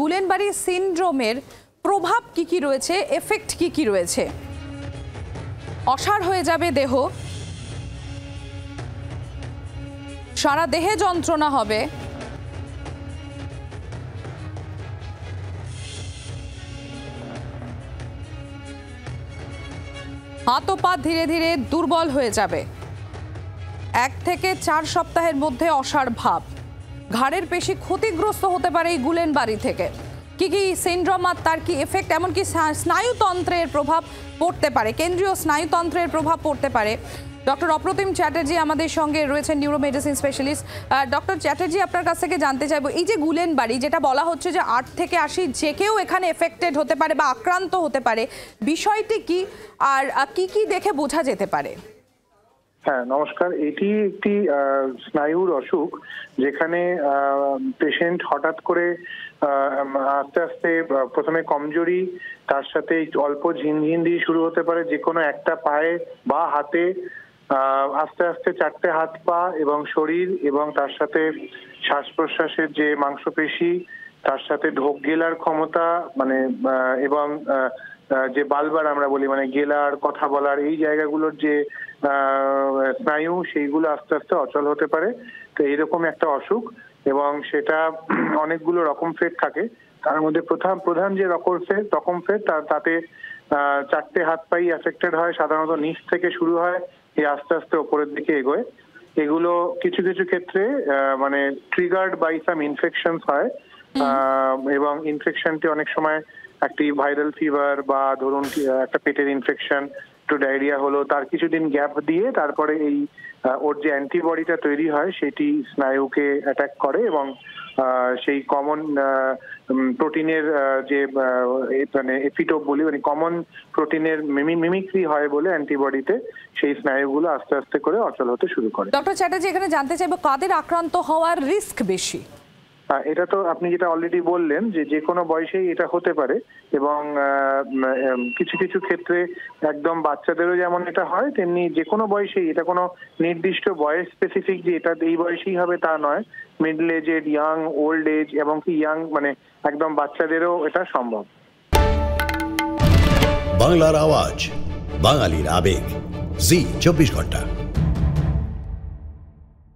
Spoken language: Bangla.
গুলেনবাড়ি সিনড্রোমের প্রভাব কি রয়েছে, এফেক্ট কি রয়েছে? অসাড় হয়ে যাবে দেহ, সারা দেহে যন্ত্রণা হবে, হাত ও পা ধীরে ধীরে দুর্বল হয়ে যাবে, 1 থেকে 4 সপ্তাহের মধ্যে অসাড় ভাব, ঘাড়ের পেশি ক্ষতিগ্রস্ত হতে পারে এই গুলেনবাড়ি থেকে। কি সিনড্রোম আর তার কি এফেক্ট, এমনকি স্নায়ুতন্ত্রের প্রভাব পড়তে পারে, কেন্দ্রীয় স্নায়ুতন্ত্রের প্রভাব পড়তে পারে। ডক্টর অপ্রতিম চ্যাটার্জি আমাদের সঙ্গে রয়েছেন, নিউরোমেডিসিন স্পেশালিস্ট। ডক্টর চ্যাটার্জি, আপনার কাছ থেকে জানতে চাইবো, এই যে গুলেনবাড়ি, যেটা বলা হচ্ছে যে 8 থেকে 80 যে কেউ এখানে এফেক্টেড হতে পারে বা আক্রান্ত হতে পারে, বিষয়টি কি আর কি দেখে বোঝা যেতে পারে? হ্যাঁ, নমস্কার। এটি একটি স্নায়ুর অসুখ, যেখানে পেশেন্ট হঠাৎ করে আস্তে আস্তে প্রথমে কমজোরি, তার সাথে অল্প ঝিনঝিন দিয়ে শুরু হতে পারে যে কোনো একটা পায়ে বা হাতে, আস্তে আস্তে 4টে হাত পা এবং শরীর, এবং তার সাথে শ্বাস প্রশ্বাসের যে মাংসপেশি, তার সাথে ঢোক গেলার ক্ষমতা, মানে এবং যে বালবার আমরা বলি, মানে গেলার, কথা বলার এই জায়গাগুলোর যে স্নায়ু, সেইগুলো আস্তে আস্তে অচল হতে পারে। তো এইরকম একটা অসুখ, এবং সেটা অনেকগুলো রকম ফেট থাকে। তার মধ্যে প্রধান যে রকম ফেট, তাতে 4টে হাত পাই এফেক্টেড হয়, সাধারণত নিচ থেকে শুরু হয়, এই আস্তে আস্তে ওপরের দিকে এগোয়। এগুলো কিছু কিছু ক্ষেত্রে মানে ট্রিগার্ড বাই সাম ইনফেকশনস হয়, এবং ইনফেকশনটি অনেক সময় একটি ভাইরাল ফিভার বা ধরুন একটা পেটের ইনফেকশন, একটু ডায়রিয়া হলো, তার কিছুদিন গ্যাপ দিয়ে তারপরে এই ওর যে অ্যান্টিবডিটা তৈরি হয় সেটি স্নায়ুকে অ্যাটাক করে, এবং সেই কমন প্রোটিনের যে মানে এপিটোপ বলি, মানে কমন প্রোটিনের মিমিক্রি হয় বলে অ্যান্টিবডিতে সেই স্নায়ুগুলো আস্তে আস্তে করে অচল হতে শুরু করে। ডক্টর চ্যাটার্জি, এখানে জানতে চাইবো কাদের আক্রান্ত হওয়ার রিস্ক বেশি? এটা তো আপনি যেটা অলরেডি বললেন যে কোনো বয়সেই এটা হতে পারে, এবং কিছু কিছু ক্ষেত্রে একদম বাচ্চাদেরও যেমন এটা হয়, তেমনি যে কোনো বয়সেই, এটা কোনো নির্দিষ্ট বয়স স্পেসিফিক যে এটা এই বয়সেই হবে তা নয়। Middle aged, young, old age, এবং কি ইয়াং মানে একদম বাচ্চাদেরও এটা সম্ভব। বাংলার আওয়াজ, বাঙালির আবেগ, জি 24 ঘন্টা।